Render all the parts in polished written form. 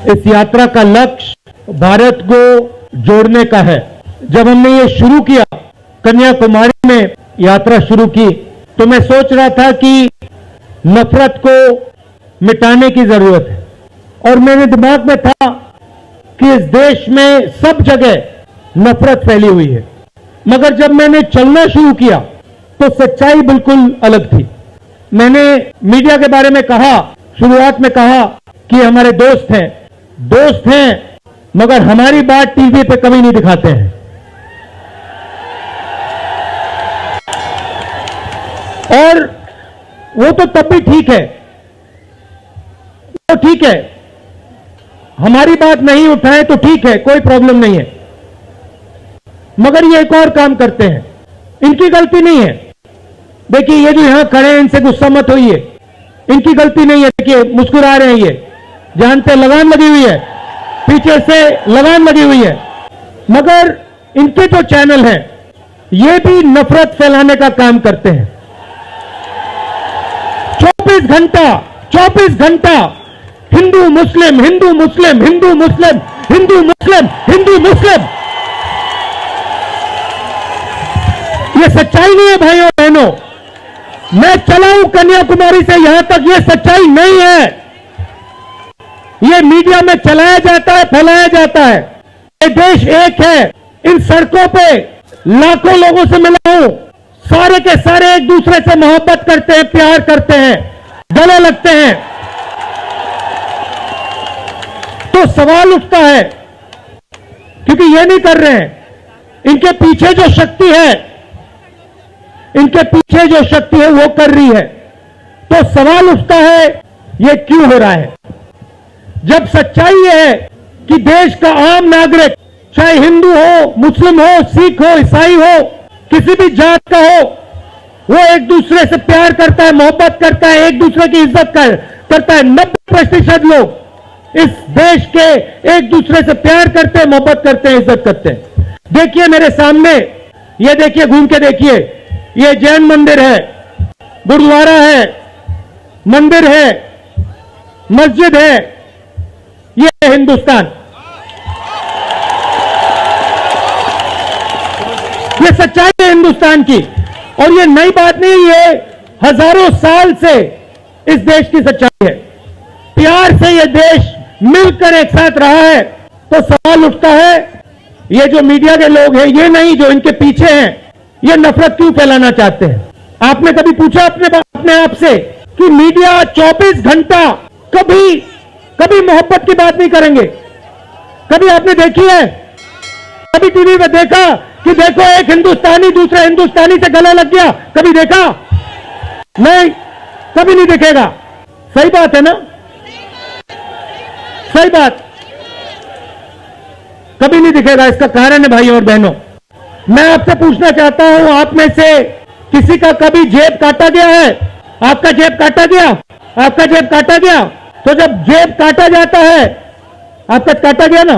इस यात्रा का लक्ष्य भारत को जोड़ने का है। जब हमने ये शुरू किया, कन्याकुमारी में यात्रा शुरू की, तो मैं सोच रहा था कि नफरत को मिटाने की जरूरत है, और मेरे दिमाग में था कि इस देश में सब जगह नफरत फैली हुई है। मगर जब मैंने चलना शुरू किया तो सच्चाई बिल्कुल अलग थी। मैंने मीडिया के बारे में कहा, शुरुआत में कहा कि हमारे दोस्त हैं, मगर हमारी बात टीवी पे कभी नहीं दिखाते हैं। और वो तो तब भी ठीक है, वो ठीक है, हमारी बात नहीं उठाए तो ठीक है, कोई प्रॉब्लम नहीं है। मगर ये एक और काम करते हैं, इनकी गलती नहीं है। देखिए, ये जो यहां खड़े हैं, इनसे गुस्सा मत होइए, इनकी गलती नहीं है। देखिए, मुस्कुरा रहे हैं, ये जानते लगाम लगी हुई है, पीछे से लगाम लगी हुई है। मगर इनके जो चैनल हैं, ये भी नफरत फैलाने का काम करते हैं। 24 घंटा हिंदू मुस्लिम, हिंदू मुस्लिम, हिंदू मुस्लिम, हिंदू मुस्लिम, हिंदू मुस्लिम। ये सच्चाई नहीं है भाइयों और बहनों। मैं चला हूं कन्याकुमारी से यहां तक, ये सच्चाई नहीं है। ये मीडिया में चलाया जाता है, फैलाया जाता है। ये देश एक है। इन सड़कों पे लाखों लोगों से मिला हूं, सारे के सारे एक दूसरे से मोहब्बत करते हैं, प्यार करते हैं, गले लगते हैं। तो सवाल उठता है, क्योंकि ये नहीं कर रहे हैं, इनके पीछे जो शक्ति है, इनके पीछे जो शक्ति है वो कर रही है। तो सवाल उठता है, ये क्यों हो रहा है? जब सच्चाई ये है कि देश का आम नागरिक, चाहे हिंदू हो, मुस्लिम हो, सिख हो, ईसाई हो, किसी भी जात का हो, वो एक दूसरे से प्यार करता है, मोहब्बत करता है, एक दूसरे की इज्जत करता है। 90% लोग इस देश के एक दूसरे से प्यार करते हैं, मोहब्बत करते हैं, इज्जत करते हैं। देखिए मेरे सामने, ये देखिए, घूम के देखिए, ये जैन मंदिर है, गुरुद्वारा है, मंदिर है, मस्जिद है, ये है हिंदुस्तान। ये सच्चाई है हिंदुस्तान की, और ये नई बात नहीं, ये हजारों साल से इस देश की सच्चाई है। प्यार से ये देश मिलकर एक साथ रहा है। तो सवाल उठता है, ये जो मीडिया के लोग हैं, ये नहीं, जो इनके पीछे हैं, ये नफरत क्यों फैलाना चाहते हैं? आपने कभी पूछा अपने आप से कि मीडिया 24 घंटा कभी मोहब्बत की बात नहीं करेंगे? कभी आपने देखी है? कभी टीवी में देखा कि देखो एक हिंदुस्तानी दूसरे हिंदुस्तानी से गला लग गया? कभी देखा? नहीं, कभी नहीं दिखेगा। सही बात है ना? सही बात, कभी नहीं दिखेगा। इसका कारण है भाइयों और बहनों, मैं आपसे पूछना चाहता हूं, आप में से किसी का कभी जेब काटा गया है? आपका जेब काटा गया? आपका जेब काटा गया? तो जब जेब काटा जाता है, आपका काटा गया ना,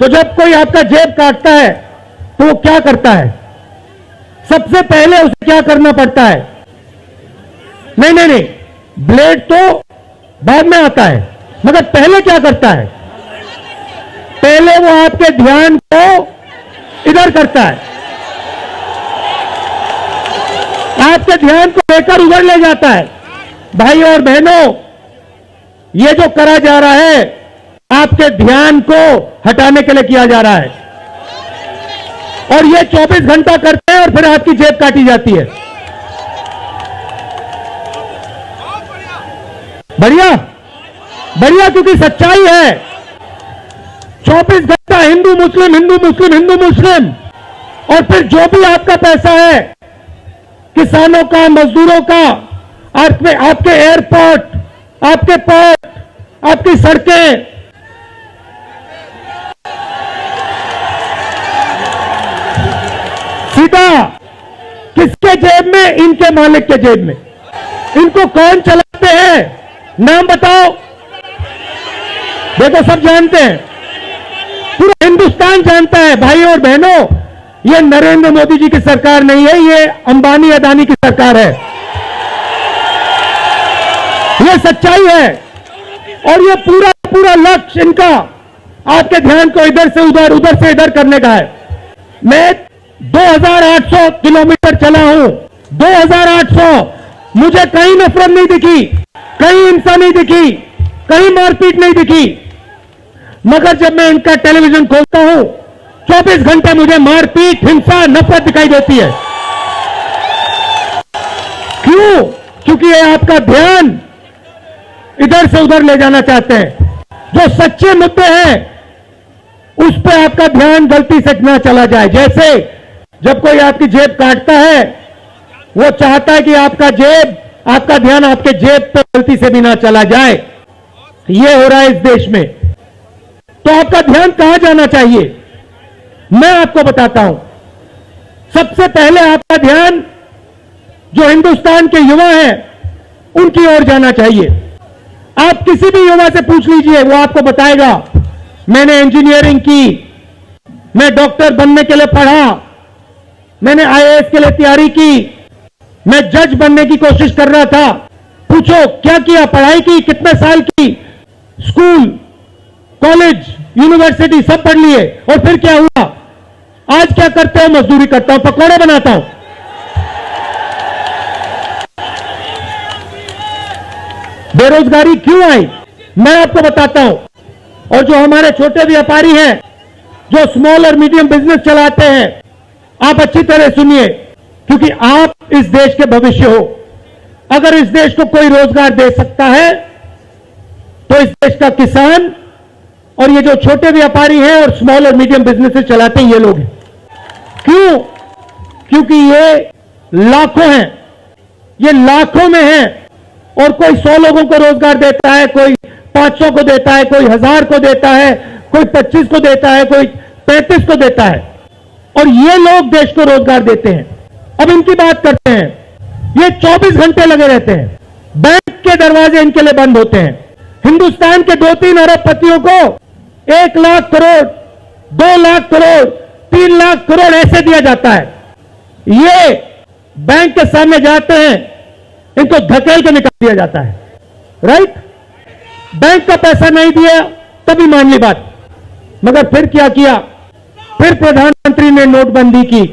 तो जब कोई आपका जेब काटता है तो वो क्या करता है? सबसे पहले उसे क्या करना पड़ता है? नहीं, ब्लेड तो बाद में आता है, मगर पहले क्या करता है? पहले वो आपके ध्यान को इधर करता है, आपके ध्यान को लेकर उधर ले जाता है। भाइयों और बहनों, ये जो करा जा रहा है, आपके ध्यान को हटाने के लिए किया जा रहा है, और ये 24 घंटा करते हैं और फिर आपकी जेब काटी जाती है। बढ़िया, क्योंकि सच्चाई है। 24 घंटा हिंदू मुस्लिम, हिंदू मुस्लिम, हिंदू मुस्लिम, और फिर जो भी आपका पैसा है, किसानों का, मजदूरों का, आपके एयरपोर्ट, आपके पोर्ट, आपकी सड़कें, सीधा किसके जेब में? इनके मालिक के जेब में। इनको कौन चलाते हैं? नाम बताओ। देखो, सब जानते हैं, पूरा हिंदुस्तान जानता है। भाइयों और बहनों, ये नरेंद्र मोदी जी की सरकार नहीं है, ये अंबानी अदानी की सरकार है। ये सच्चाई है, और ये पूरा पूरा लक्ष्य इनका आपके ध्यान को इधर से उधर से इधर करने का है। मैं 2800 किलोमीटर चला हूं, 2800। मुझे कहीं नफरत नहीं दिखी, कहीं हिंसा नहीं दिखी, कहीं मारपीट नहीं दिखी। मगर जब मैं इनका टेलीविजन खोलता हूं, 24 घंटे मुझे मारपीट, हिंसा, नफरत दिखाई देती है। क्यों? क्योंकि ये आपका ध्यान इधर से उधर ले जाना चाहते हैं। जो सच्चे मुद्दे हैं उस पर आपका ध्यान गलती से ना चला जाए। जैसे जब कोई आपकी जेब काटता है, वो चाहता है कि आपका ध्यान आपके जेब पे गलती से भी ना चला जाए। ये हो रहा है इस देश में। तो आपका ध्यान कहां जाना चाहिए, मैं आपको बताता हूं। सबसे पहले आपका ध्यान जो हिंदुस्तान के युवा हैं उनकी ओर जाना चाहिए। आप किसी भी युवा से पूछ लीजिए, वो आपको बताएगा मैंने इंजीनियरिंग की, मैं डॉक्टर बनने के लिए पढ़ा, मैंने आईएएस के लिए तैयारी की, मैं जज बनने की कोशिश कर रहा था। पूछो क्या किया, पढ़ाई की, कितने साल की, स्कूल, कॉलेज, यूनिवर्सिटी सब पढ़ लिए, और फिर क्या हुआ? आज क्या करते हो? मजदूरी करता हूं, पकौड़े बनाता हूं। बेरोजगारी क्यों आई, मैं आपको बताता हूं। और जो हमारे छोटे व्यापारी हैं, जो स्मॉल और मीडियम बिजनेस चलाते हैं, आप अच्छी तरह सुनिए, क्योंकि आप इस देश के भविष्य हो। अगर इस देश को कोई रोजगार दे सकता है तो इस देश का किसान और ये जो छोटे व्यापारी हैं और स्मॉल और मीडियम बिजनेसेस चलाते हैं, ये लोग हैं। क्यों? क्योंकि ये लाखों हैं, ये लाखों में हैं। और कोई 100 लोगों को रोजगार देता है, कोई 500 को देता है, कोई 1000 को देता है, कोई 25 को देता है, कोई 35 को देता है, और ये लोग देश को रोजगार देते हैं। अब इनकी बात करते हैं। ये 24 घंटे लगे रहते हैं, बैंक के दरवाजे इनके लिए बंद होते हैं। हिंदुस्तान के 2-3 अरबपतियों को 1 लाख करोड़, 2 लाख करोड़, 3 लाख करोड़ ऐसे दिया जाता है। ये बैंक के सामने जाते हैं, इनको धकेल के निकाल दिया जाता है। राइट? बैंक का पैसा नहीं दिया तभी मान ली बात। मगर फिर क्या किया? फिर प्रधानमंत्री ने नोटबंदी की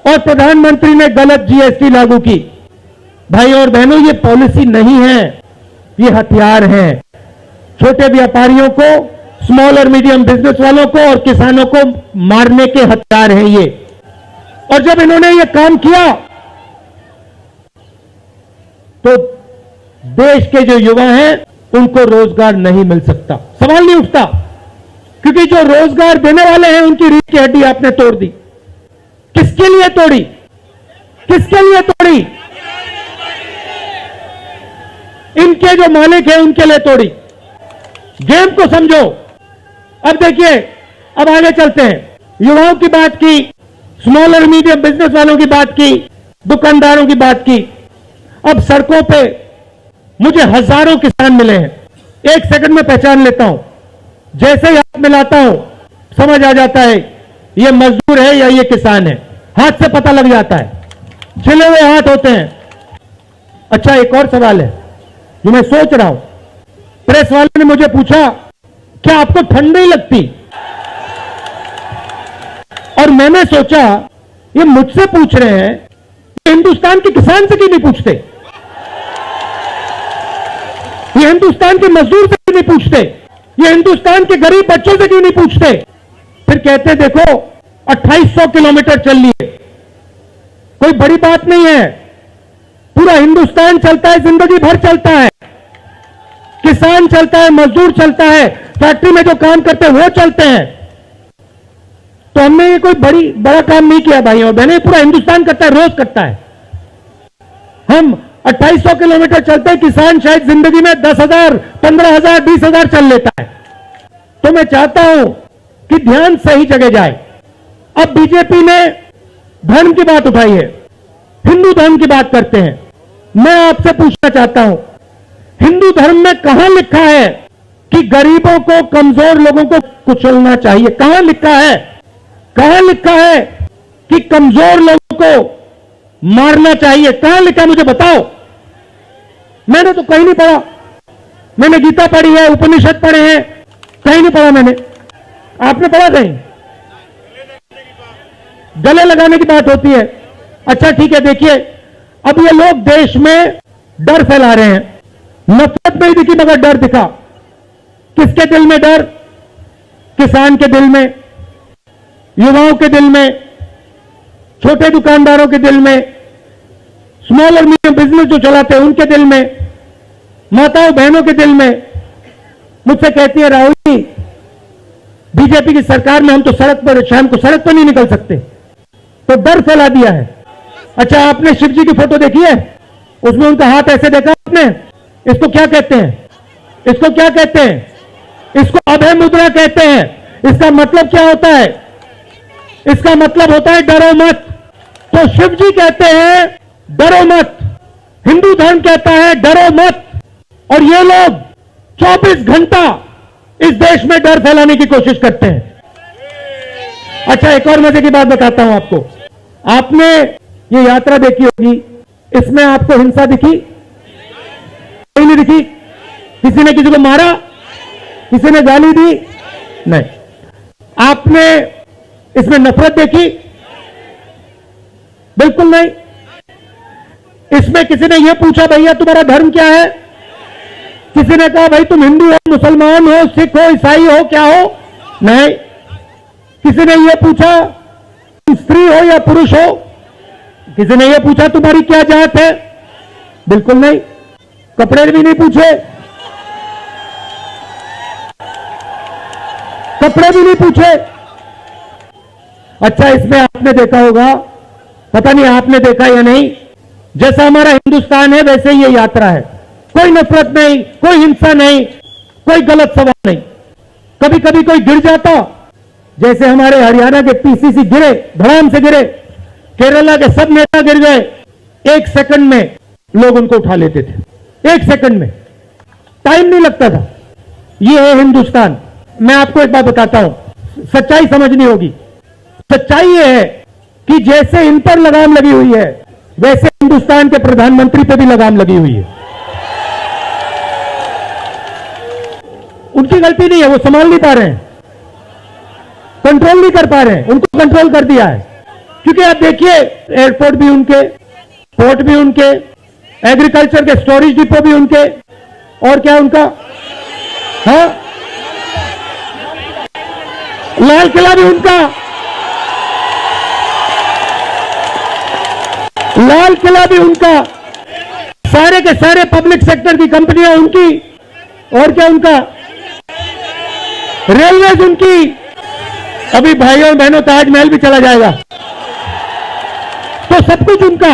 और प्रधानमंत्री ने गलत जीएसटी लागू की। भाई और बहनों, ये पॉलिसी नहीं है, ये हथियार है। छोटे व्यापारियों को, स्मॉल और मीडियम बिजनेस वालों को और किसानों को मारने के हथियार हैं ये। और जब इन्होंने ये काम किया तो देश के जो युवा हैं उनको रोजगार नहीं मिल सकता, सवाल नहीं उठता। क्योंकि जो रोजगार देने वाले हैं उनकी रीढ़ की हड्डी आपने तोड़ दी। किसके लिए तोड़ी? किसके लिए तोड़ी? इनके जो मालिक हैं उनके लिए तोड़ी। गेम को समझो। अब देखिए, अब आगे चलते हैं। युवाओं की बात की, स्मॉल और मीडियम बिजनेस वालों की बात की, दुकानदारों की बात की। अब सड़कों पे मुझे हजारों किसान मिले हैं, 1 सेकंड में पहचान लेता हूं। जैसे ही हाथ मिलाता हूं समझ आ जाता है ये मजदूर है या ये किसान है, हाथ से पता लग जाता है, छिले हुए हाथ होते हैं। अच्छा, एक और सवाल है जो मैं सोच रहा हूं। प्रेस वाले ने मुझे पूछा क्या आपको ठंड नहीं लगती? और मैंने सोचा ये मुझसे पूछ रहे हैं, हिंदुस्तान के किसान से क्यों नहीं पूछते? ये हिंदुस्तान के मजदूर से क्यों नहीं पूछते? ये हिंदुस्तान के गरीब बच्चों से क्यों नहीं पूछते? फिर कहते देखो 2800 किलोमीटर चल लिए, कोई बड़ी बात नहीं है। पूरा हिंदुस्तान चलता है, जिंदगी भर चलता है। किसान चलता है, मजदूर चलता है, फैक्ट्री में जो काम करते हैं वो चलते हैं। तो हमने ये कोई बड़ा काम नहीं किया भाई और बहनें, पूरा हिंदुस्तान करता है, रोज करता है। हम 2800 किलोमीटर चलते हैं, किसान शायद जिंदगी में 10,000, 15,000, 20,000 चल लेता है। तो मैं चाहता हूं कि ध्यान सही जगह जाए। अब बीजेपी ने धर्म की बात उठाई है, हिंदू धर्म की बात करते हैं। मैं आपसे पूछना चाहता हूं, हिंदू धर्म में कहां लिखा है कि गरीबों को, कमजोर लोगों को कुचलना चाहिए? कहां लिखा है? कहां लिखा है कि कमजोर लोगों को मारना चाहिए? कहां लिखा, मुझे बताओ। मैंने तो कहीं नहीं पढ़ा। मैंने गीता पढ़ी है, उपनिषद पढ़े हैं, कहीं नहीं पढ़ा मैंने। आपने पढ़ा कहीं? गले लगाने की बात होती है। अच्छा ठीक है, देखिए अब ये लोग देश में डर फैला रहे हैं। नफरत नहीं दिखी मगर डर दिखा। किसके दिल में डर? किसान के दिल में, युवाओं के दिल में, छोटे दुकानदारों के दिल में, स्मॉल और मीडियम बिजनेस जो चलाते हैं उनके दिल में, माताओं बहनों के दिल में। मुझसे कहती है राहुल जी, बीजेपी की सरकार में हम तो सड़क पर, शाम को सड़क पर नहीं निकल सकते, तो डर फैला दिया है। अच्छा आपने शिव जी की फोटो देखी है? उसमें उनका हाथ ऐसे देखा आपने? इसको क्या कहते हैं? इसको क्या कहते हैं? इसको अभय मुद्रा कहते हैं। इसका मतलब क्या होता है? इसका मतलब होता है डरो मत। तो शिव जी कहते हैं डरो मत, हिंदू धर्म कहता है डरो मत, और ये लोग 24 घंटा इस देश में डर फैलाने की कोशिश करते हैं। अच्छा एक और मजे की बात बताता हूं आपको। आपने ये यात्रा देखी होगी, इसमें आपको हिंसा दिखी? कोई नहीं दिखी? किसी ने किसी को मारा? किसी ने गाली दी? नहीं। आपने इसमें नफरत देखी? बिल्कुल नहीं। इसमें किसी ने यह पूछा भैया तुम्हारा धर्म क्या है? किसी ने कहा भाई तुम हिंदू हो, मुसलमान हो, सिख हो, ईसाई हो, क्या हो? नहीं। किसी ने यह पूछा तुम स्त्री हो या पुरुष हो? किसी ने यह पूछा तुम्हारी क्या जात है? बिल्कुल नहीं। कपड़े भी नहीं पूछे, कपड़े भी नहीं पूछे। अच्छा इसमें आपने देखा होगा, पता नहीं आपने देखा या नहीं, जैसा हमारा हिंदुस्तान है वैसे ही ये यात्रा है। कोई नफरत नहीं, कोई हिंसा नहीं, कोई गलत सवाल नहीं। कभी कभी कोई गिर जाता, जैसे हमारे हरियाणा के पीसीसी गिरे, धड़ाम से गिरे, केरला के सब नेता गिर गए, 1 सेकंड में लोग उनको उठा लेते थे। 1 सेकंड में, टाइम नहीं लगता था। ये है हिंदुस्तान। मैं आपको एक बात बताता हूं, सच्चाई समझनी होगी। सच्चाई ये है कि जैसे इन पर लगाम लगी हुई है वैसे हिंदुस्तान के प्रधानमंत्री पे भी लगाम लगी हुई है। उनकी गलती नहीं है, वो संभाल नहीं पा रहे हैं, कंट्रोल नहीं कर पा रहे हैं। उनको कंट्रोल कर दिया है, क्योंकि आप देखिए एयरपोर्ट भी उनके, पोर्ट भी उनके, एग्रीकल्चर के स्टोरेज डिपो भी उनके, और क्या उनका, हाँ लाल किला भी उनका, लाल किला भी उनका, सारे के सारे पब्लिक सेक्टर की कंपनियां उनकी, और क्या उनका, रेलवेज उनकी। अभी भाइयों और बहनों ताजमहल भी चला जाएगा, तो सब कुछ उनका,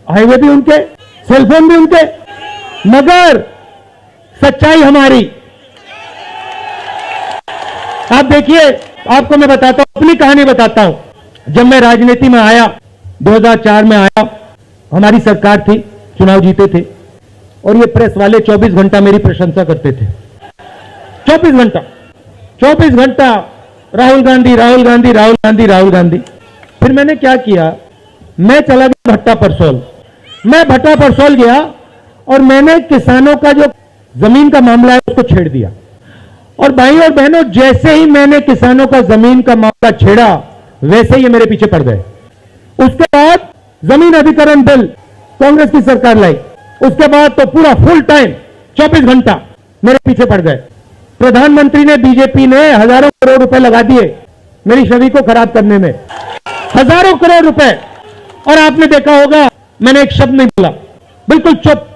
हाईवे भी उनके, सेलफोन भी उनके। मगर सच्चाई हमारी। आप देखिए, आपको मैं बताता हूं, अपनी कहानी बताता हूं। जब मैं राजनीति में आया, 2004 में आया, हमारी सरकार थी, चुनाव जीते थे, और ये प्रेस वाले 24 घंटा मेरी प्रशंसा करते थे। 24 घंटा राहुल गांधी, राहुल गांधी, राहुल गांधी, राहुल गांधी। फिर मैंने क्या किया, मैं चला गया भट्टा परसोल। मैं भट्टा परसोल गया और मैंने किसानों का जो जमीन का मामला है उसको छेड़ दिया। और भाई और बहनों, जैसे ही मैंने किसानों का जमीन का मामला छेड़ा वैसे ही ये मेरे पीछे पड़ गए। उसके बाद जमीन अधिग्रहण बिल कांग्रेस की सरकार लाई। उसके बाद तो पूरा फुल टाइम 24 घंटा मेरे पीछे पड़ गए। प्रधानमंत्री ने, बीजेपी ने हजारों करोड़ रुपए लगा दिए मेरी छवि को खराब करने में, हजारों करोड़ रुपए। और आपने देखा होगा मैंने एक शब्द नहीं बोला, बिल्कुल चुप,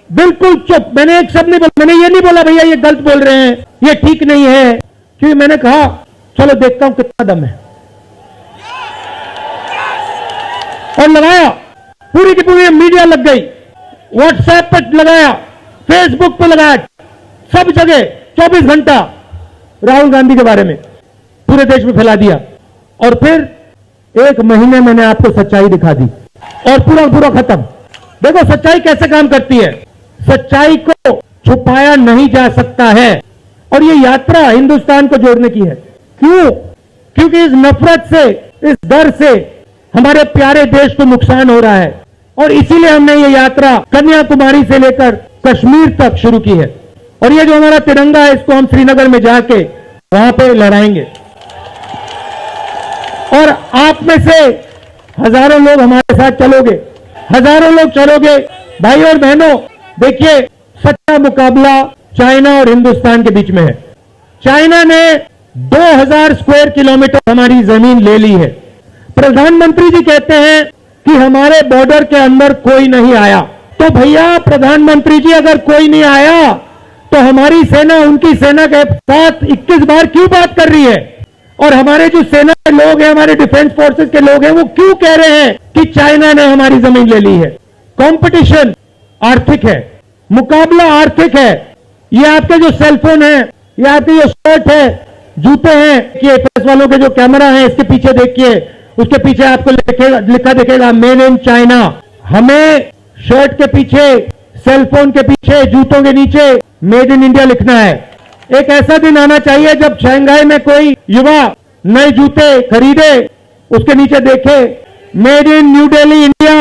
बिल्कुल चुप। मैंने एक शब्द नहीं बोला। मैंने ये नहीं बोला भैया ये गलत बोल रहे हैं, ये ठीक नहीं है, क्योंकि मैंने कहा चलो देखता हूं कितना दम है, और लगाया। पूरी की पूरी मीडिया लग गई, व्हाट्सएप पर लगाया, फेसबुक पर लगाया, सब जगह 24 घंटा राहुल गांधी के बारे में पूरे देश में फैला दिया। और फिर 1 महीने मैंने आपको सच्चाई दिखा दी और पूरा पूरा खत्म। देखो सच्चाई कैसे काम करती है। सच्चाई को छुपाया नहीं जा सकता है, और ये यात्रा हिंदुस्तान को जोड़ने की है। क्यों? क्योंकि इस नफरत से, इस डर से हमारे प्यारे देश को नुकसान हो रहा है, और इसीलिए हमने ये यात्रा कन्याकुमारी से लेकर कश्मीर तक शुरू की है। और ये जो हमारा तिरंगा है इसको हम श्रीनगर में जाके वहां पे लहराएंगे। और आप में से हजारों लोग हमारे साथ चलोगे, हजारों लोग चलोगे। भाई और बहनों, देखिए सच्चा मुकाबला चाइना और हिंदुस्तान के बीच में है। चाइना ने 2000 स्क्वायर किलोमीटर हमारी जमीन ले ली है। प्रधानमंत्री जी कहते हैं कि हमारे बॉर्डर के अंदर कोई नहीं आया। तो भैया प्रधानमंत्री जी, अगर कोई नहीं आया तो हमारी सेना उनकी सेना के साथ 21 बार क्यों बात कर रही है? और हमारे जो सेना के लोग हैं, हमारे डिफेंस फोर्सेस के लोग हैं, वो क्यों कह रहे हैं कि चाइना ने हमारी जमीन ले ली है? कंपटीशन आर्थिक है, मुकाबला आर्थिक है। ये आपके जो सेलफोन है, ये आपके जो शर्ट है, जूते हैं, कि प्रेस वालों के जो कैमरा है इसके पीछे देखिए, उसके पीछे आपको लिखा दिखेगा मेड इन चाइना। हमें शर्ट के पीछे, सेलफोन के पीछे, जूतों के नीचे मेड इन इंडिया लिखना है। एक ऐसा दिन आना चाहिए जब शंघाई में कोई युवा नए जूते खरीदे, उसके नीचे देखे made in new Delhi India.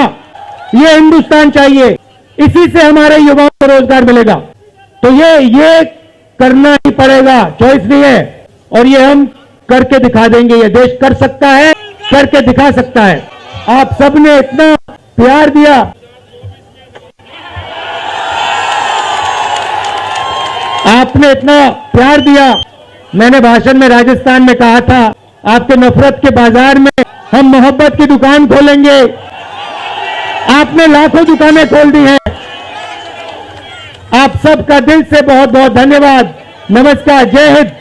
ये हिंदुस्तान चाहिए, इसी से हमारे युवाओं को रोजगार मिलेगा। तो ये करना ही पड़ेगा, चॉइस नहीं है। और ये हम करके दिखा देंगे। ये देश कर सकता है, करके दिखा सकता है। आप सबने इतना प्यार दिया, आपने इतना प्यार दिया। मैंने भाषण में राजस्थान में कहा था, आपके नफरत के बाजार में हम मोहब्बत की दुकान खोलेंगे। आपने लाखों दुकानें खोल दी हैं। आप सबका दिल से बहुत बहुत धन्यवाद। नमस्कार, जय हिंद।